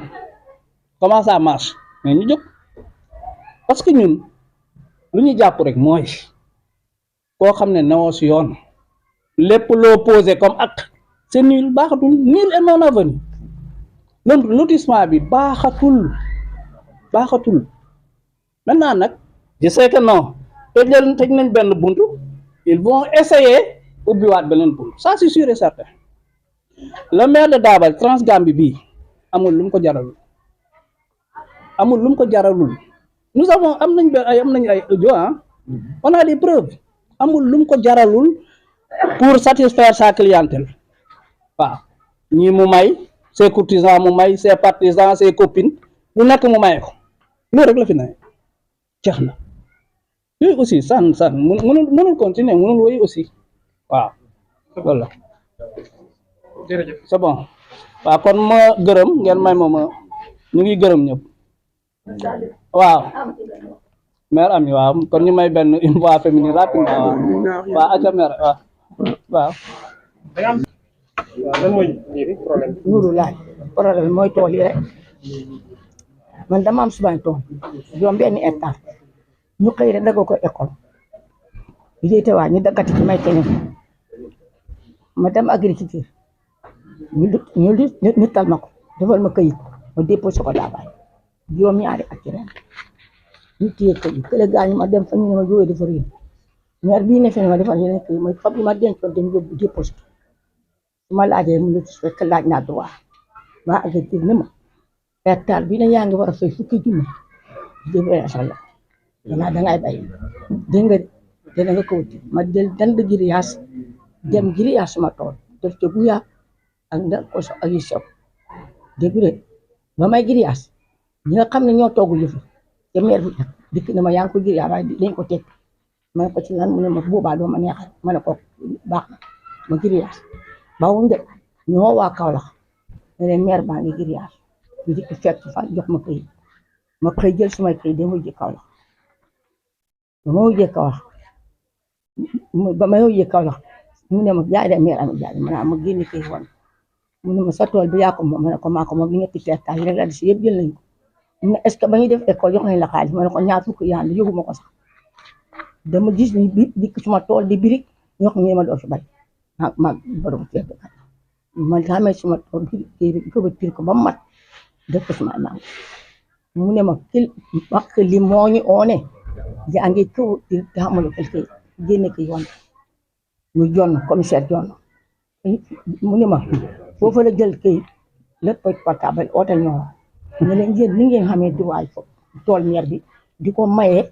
comment ça marche mais ñu jóg parce que ñun lu ñu jàpp rek mooy koo xam ne newoo si yoon lépp loo posé comme acte c'est nul baaxatul nul et non avenu lotissement bi baaxatul maintenant nag je sais que non tëj nañ benn buntu ils vont essayer ubbiwaat beneen buntu ça c'est sûr et certain le maire de Dabal Transgambie bii amul lu mu ko jaralul nous avons am nañ ay audio on a des preuves amul lu mu ko jaralul pour satisfaire sa clientèle waaw ñii mu may ses courtisans mu may ses partisans ses copines lu nekk mu may ko loolu rek la fi ne jeex na yooyu aussi san mënul continuer mënul woy aussi waaw voilà jërëjëf c'est bon waaw kon ma gërëm ngeen may ma ñu ngi gërëm ñëpp waaw mère Ami waaw kon ñu may benn une voix féminine rapidement waaw aca mère waaw lan mooy problème Nourou laaj problème mooy tool yi rek man dama am subaay tool juróom benn hectare ñu xëy rek daggoo ko école liggéey te waa ñu daggati ci may keneen ma dem agriculture ñu tal ma ko defal ma këyit ma déposé ko Dabal juróom ñaari at ci ren ñu téye këyit kële gaañu ma dem fa ñu ne ma jógee dafa réer maire bii ne fi ne ma defal yeneen këyit mooy fab li ma dencoon dem yóbbu déposé su ma laajee mu lotissé fekk laaj naa droit ba agriculture ne ma hectare bi ne yaa ngi war a fay fukki junni débrayation la danaa dangay bay dégg nga dana nga kawti ma del dand grillage dem grillage suma tool def ca guya ak ndar ko ak yu sew dégg nga ba may grillage ñi nga xam ne ñoo toogu yëf te maire bi dikk na ma yaa ngi ko grillage waaye dañ ko teg ma ne ko ci lan mu ne ma boobaa doo ma neexal ma ne ko baax na ma grillage bawuñ de ñoo waa Kaolack ne leen maire baa ngi grillage ñu dikk fekk fa jox ma këyit ma xëy jël sumay këyit dem wujje Kaolack ba ma wujje Kaolack mu ne ma jaay de maire Ami jaay ma génne këyit woon mu ne ma sa tool bi yaa ko moom ma ne ko maa ko moom li nga ci hectare yi rek la si yëpp jël nañ ko mu ne est-ce que ba ñuy def école jox nañ la xaalis ma ne ko ñaar fukk yaa ngi yóbbu ma ko sax dama gis ni bi dikk suma tool di birik ñu wax ñu ma doo fi bay ma borom ceeb ma xamee suma tool bi ko ko ba mat def ko suma naan mu ne ma wax li moo ñu oone jaa ngi kaw di xamalo quelque génne ko yoon ñu jonn commissaire jonn mu ne ma foofu la jël kayit lépp portable hôtel ñoo ne leen yéen ni ngeen xamee droit fo tool maire bi di ko mayee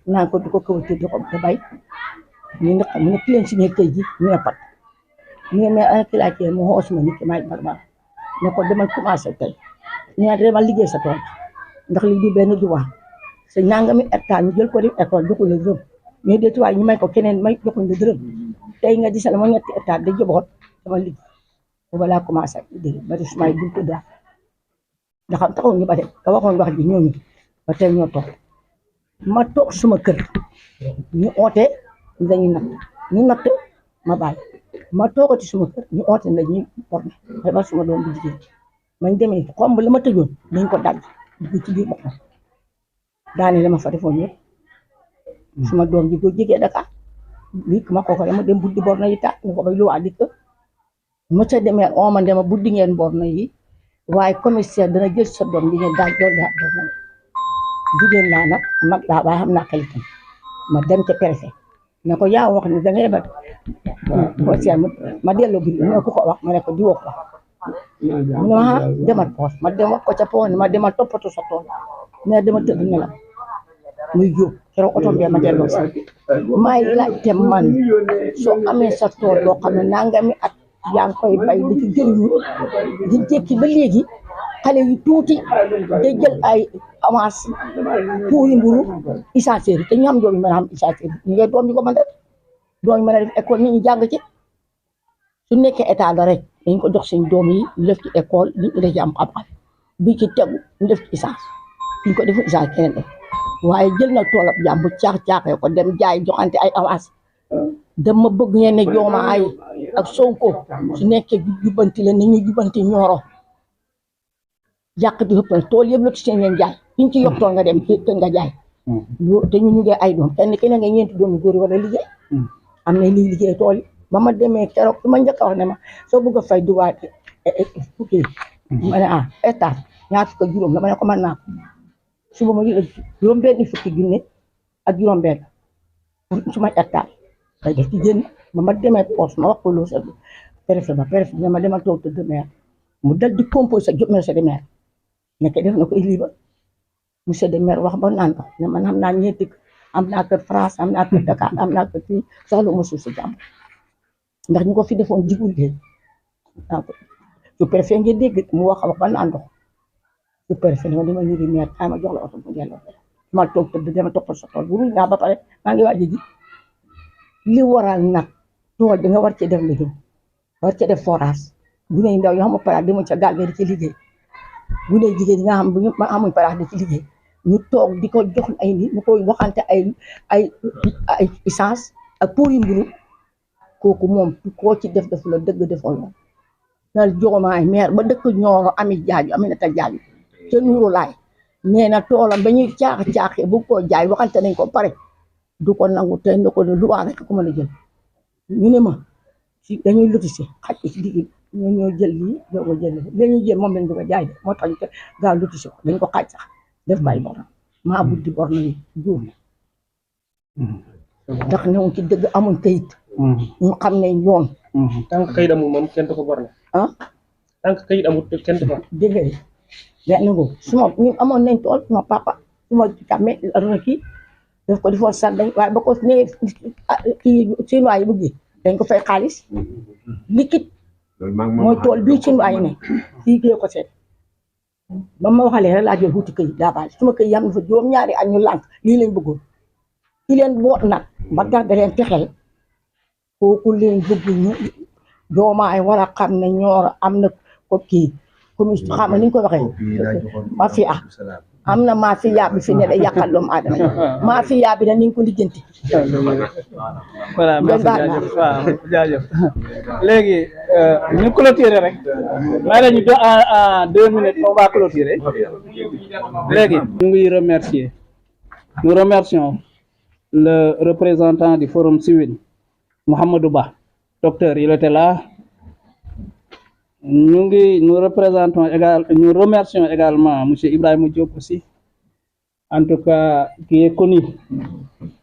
naan ko di ko kawati di ko bay ñu ne ki leen signé kayit ji ñu ne pat ñu ne mais ana ki laajtee mu xoos ma nit ki may barbar ne ko demal commencé tey ñu ne demal liggéey sa tool ndax li di benn droit sa nangami hectare ñu jël ko di école joxul la dërëm mais des fois ñu may ko keneen may joxuñ la dërëm tey nga di sal ma ñetti hectare da jëboot dama liggéey booba laa commencé dégg ba des may buntu daal ndax taxaw ñu ba de ka waxoon wax ji ñooñu ba tey ñoo toog ma toog suma kër ñu oote dañuy natt ma baal ma toogati suma kër ñu oote dañuy borne xebar suma doom bu jigéen mañ demee xomb la ma tëjoon dañ ko dagg dugg ci biir boppam daane la ma fa defoon yëpp suma doom ji ko jigee Dakar bi ma ko dama dem buddi borne yi ta ñu ko bay luwaa dikk ma ca demee oma dema buddi ngeen borne yi waaye commissaire dana jël sa doom di ngeen daaj doon daa borne jigéen laa nag mag laa waaye xam naa qualité ma dem ca préfet ne ko yaa wax ni da ngay ba commissaire ma delloo bi ne ko wax ma ne ko di wax mu ne ma demal poos ma dem wax ko ca poos ma demal toppatoo sa tool mais dama tëdd nelaw muy jóg keroog oto bi ma delloo si may laajte man soo amee sa tool boo xam ne nangami at yaa ngi koy bay di ci jëriñu di jékki ba léegi xale yu tuuti day jël ay avance puuri mburu isaacéri te ñu am doom yi mën a am isaacéri ñu ngay doom yi ko mën a def doom yi mën a def école nit ñi jàng ci su nekkee état la rek dañ ko jox seen doom yi ñu def ci école li ñu def ci am xam-xam bi ci tegu ñu def ci essence ñu ko defu essence keneen def waaye jël na toolab jàmm bu caaxee ko dem jaay joxante ay avance dama bëgg ngeen ne Diomaye ak Sonko su nekkee jubbanti la ni ñu jubbanti Nioro yàq di ëpp na tool yëpp la ci seen leen jaay fiñ ci yokk tool nga dem te nga jaay te ñu ngi ay doom kenn ki ne nga ñeenti doomi góor yi war a liggéey am na liy liggéey tool yi ba ma demee keroog fi ma njëkk a wax ne ma soo bëgg a fay droit fukki ma ne état ñaar fukk ak juróom la ma ne ko mën naa ko suba ma jël juróom-benni fukki junne ak juróom-benn pour suma hectare day def ci jën ma demee poos ma wax ko loo sa préfet bi ne ma demal toog tëdd maire mu dal di composé jot monsieur le maire nekk def na ko lii ba monsieur le maire wax ba naan ko ne man am naa ñeenti am naa kër France am naa kër Dakar am naa kër fii soxla ma suuf si jàmm ndax ñu ko fi defoon jigul leen donc su préfet ngeen dégg mu wax ba naan ko su préfet ne ma dama ñëri maire ma jox la oto mu delloo ma toog tëdd dama toppal sa tool bu ruuj naa ba pare maa ngi waaj ji li waral nag tool bi nga war cee def liggéey war cee def forage bu ne ndaw yoo xam ne parax di mu ca gaal di ci liggéey bu ne jigéen ñi nga xam bu ñu amuñ parax di ci liggéey ñu toog di ko jox ay nit ñu koy waxante ay essence ak pour yu mburu kooku moom koo ci def la dëgg defal moom nal joxomaay maire ba dëkk Nioro Aminata Jaaju ca Nuuru Laay nee na toolam ba ñuy caaxee bu ko jaay waxante nañ ko pare du ko nangu te ne ko ne lu waa rek ko mën a jël ñu ne ma ci dañuy lotissé xaj ko ci digg ñoo jël lii doo ko jël li ñuy jël moom lañ bëgg a jaay de moo tax ñu gaaw lotissé ko dañ ko xaaj sax def bay bor maa buddi bor na juum ndax ñoom ci dëgg amuñ kayit ñu xam ne yoon tant que kayit amul moom kenn du ko bor la tant que kayit amul kenn du ko dégg nga benn ngo suma ñu amoon nañ tool suma papa suma tàmme kii daf ko defoon sax dañ waaye ba ko ne kii chinois yi bëggee dañ ko fay xaalis liquide mooy tool bii chinois yi ne fii kii ko seet ba ma waxalee rek laa jël wuti këyit daa baal suma këyit yam na fa juróom-ñaari at ñu lànk lii lañ bëggoon ki leen boot nag ba tax da leen texel kooku leen bëgg ñu Diomaye war a xam ne Nioro am na ko kii commission xam ni ñu ko waxee mafia am na mafia bi fi ne da yàqal doomu aadama yi mafia bi da niñ ko lijjanti voilà merci jaajëf waaw jaajëf léegi ñu clôturer rek may la ñu do en 2 minutes on va clôturer léegi ñu ngi remercier nous remercions le représentant du forum civil Mohamedou Ba docteur il était là nous remercions également monsieur Ibrahima Diop aussi en tout cas qui est connu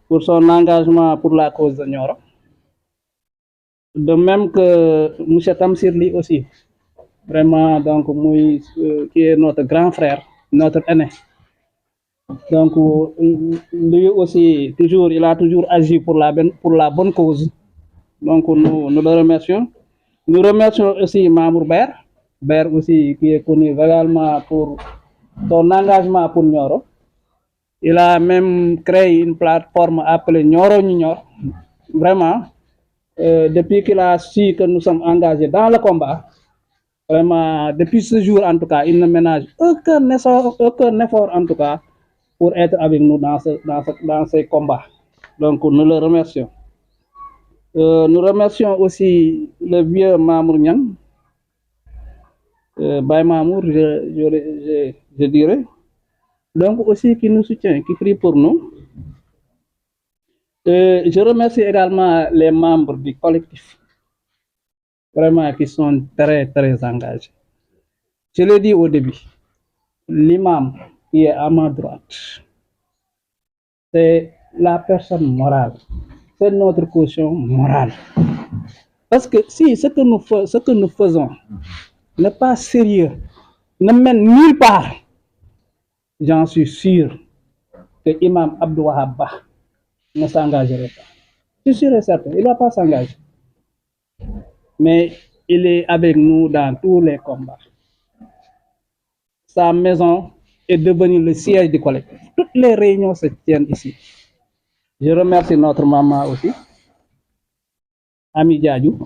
pour son engagement pour la cause de Nioro de même que monsieur Tamsir Ly aussi vraiment donc muy qui est notre grand frère notre aîné donc lui aussi toujours il a toujours agi pour la bonne cause donc nous le remercions. Nous remercions aussi Mamour Ber aussi qui est connu également pour son engagement pour Nioro. Il a même créé une plateforme appelée Nioro Nioro. Vraiment, depuis qu'il a su que nous sommes engagés dans le combat, vraiment, depuis ce jour en tout cas, il ne ménage aucun effort en tout cas pour être avec nous dans ces combats. Donc nous le remercions. Nous remercions aussi le vieux Mamour Niang, Baye Mamour, je dirais, donc aussi qui nous soutient, qui prie pour nous. Je remercie également les membres du collectif, vraiment qui sont très, très engagés. Je l'ai dit au début, l'imam qui est à ma droite, c'est la personne morale. C'est notre caution morale. Parce que si ce que nous faisons n'est pas sérieux, ne mène nulle part, j'en suis sûr que Imam Abdou Wahab Ba ne s'engagerait pas. Je suis sûr et certain, il ne va pas s'engager. Mais il est avec nous dans tous les combats. Sa maison est devenue le siège du collectif. Toutes les réunions se tiennent ici. Je remercie notre maman aussi, Ami Diadjou,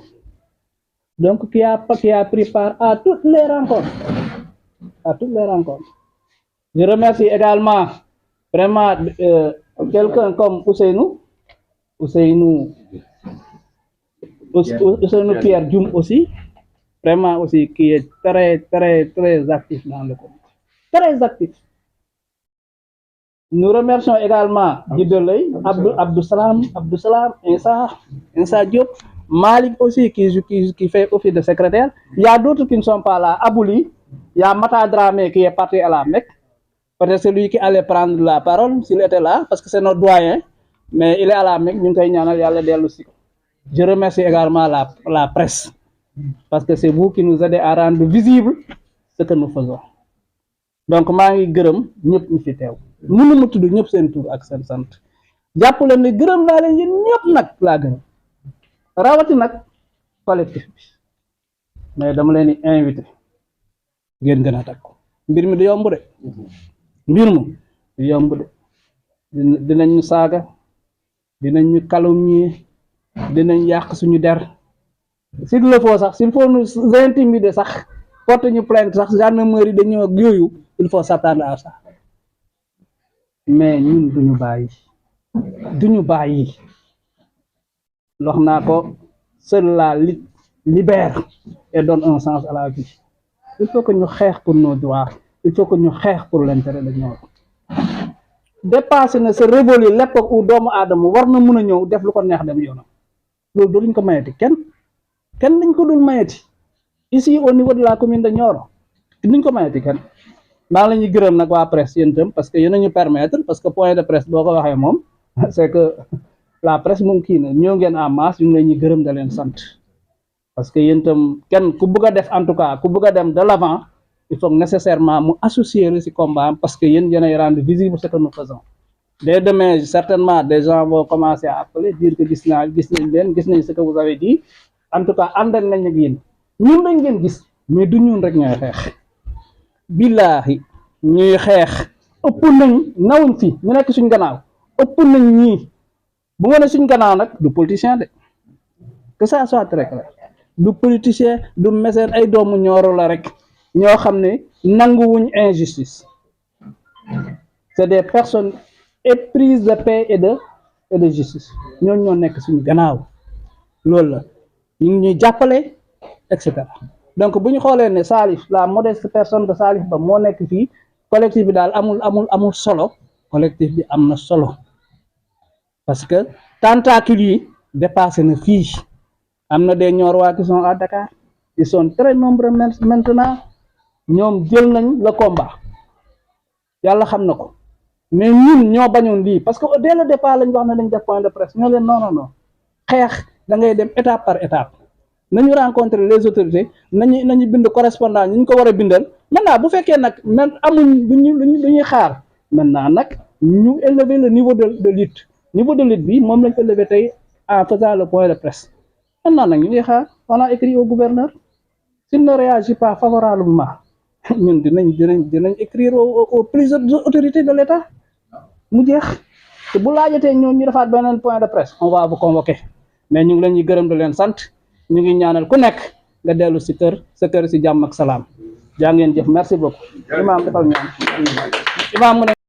donc qui a pris part à toutes les rencontres. Je remercie également vraiment quelqu'un comme Ousseynou Pierre Dioum aussi, vraiment aussi qui est très, très, très actif dans le comité. Très actif. Nous remercions également Guideley, Abdou Salam, Insa Diop, Malik aussi qui fait office de secrétaire. Il y a d'autres qui ne sont pas là. Abouli, il y a Mata Dramé qui est parti à la Mecque, peut-être celui qui allait prendre la parole s'il était là, parce que c'est notre doyen, mais il est à la Mecque, ñu ngi koy ñaanal yàlla dellu si ko. Je remercie également la presse, parce que c'est vous qui nous aidez à rendre visible ce que nous faisons. Donc maa ngi gërëm ñëpp ñu fi teew mënu ma tudd ñëpp seen tur ak seen sant jàpp leen ne gërëm naa leen yéen ñëpp nag laa gërëm rawati nag collectif bi mais dama leen di invité ngeen gën a takku mbir mi du yomb de mbir mu du yomb de dinañ ñu saaga dinañ ñu calomnier dinañ yàq suñu der s'il le faut sax s'il faut nous intimider sax porte ñu plainte sax gendarmerie dañu ak yooyu il faut s'attendre à ça mais ñun duñu bàyyi lox naa ko seule la lutte libère et donne un sens à la vie. Il faut que ñu xeex pour nos droits, il faut que ñu xeex pour l'intérêt de Nioro. Dépasser na se révolu l'époque où doomu aadama war na mun a ñëw def lu ko neex dem yoonam loolu dootuñ ko mayeti kenn dañ ko dul mayeti ici au niveau de la commune de Nioro duñ ko mayeti kenn. maa la ñuy gërëm nag waa presse yéen itam parce que yéen a ñu permettre parce que point de presse boo ko waxee moom c'est que la presse moom kii na ñëw ngeen en masse ñu ngi leen ñuy gërëm da leen sant parce que yéen itam kenn ku bëgg a def en tout cas ku bëgg a dem de l'avant il faut nécessairement mu associer ci combat parce que yéen yéenay rendre visible ce que nous faisons. Dès demain certainement des gens vont commencer à appeler dire que gis nañ ce que vous avez dit en tout cas ànd nañ ak yéen ñun dañ ngeen gis mais du ñun rek ñooy xeex. Billaahi ñuy xeex ëpp nañ nawuñ fi ñu nekk suñ gannaaw ëpp nañ ñii bu nga ne suñ gannaaw nag du politicien de que ça soit très clair du politicien du mécène ay doomu Nioro la rek ñoo xam ne nanguwuñ injustice c'est des personnes éprises de paix et de justice ñooñu ñoo nekk suñ gannaaw loolu la ñu ngi ñuy jàppale et cetera. Donc bu ñu xoolee ne Salif la modeste personne de Salif Ba moo nekk fii collectif bi daal amul solo collectif bi am na solo parce que tentacules yi dépassé na fii am na des Niorois qui sont à Dakar ils sont très nombreux maintenant ñoom jël nañ le combat yàlla xam na ko mais ñun ñoo bañoon lii parce que dès le départ lañ wax ne dañ def point de presse ñoo leen non xeex da ngay dem étape par étape. nañu rencontrer les autorités nañu bind correspondant ñu ko war a bindal maintenant bu fekkee nag man amuñ lu ñuy xaar maintenant nag ñu élever le niveau de lutte bi moom lañ élever tey en faisant le point de presse maintenant nag ñu ngi xaar on a écrit au gouverneur s'il ne réagit pas favorablement ñun dinañ écrire aux plus hautes autorités de l'État mu jeex te bu laajatee ñoom ñu defaat beneen point de presse on va vous convoquer mais ñu ngi leen ñuy gërëm di leen sant ñu ngi ñaanal ku nekk nga dellu sa kër si jàmm ak salaam jaa ngeen jëf merci beaucoup imaam defal ñaan imaam mu ne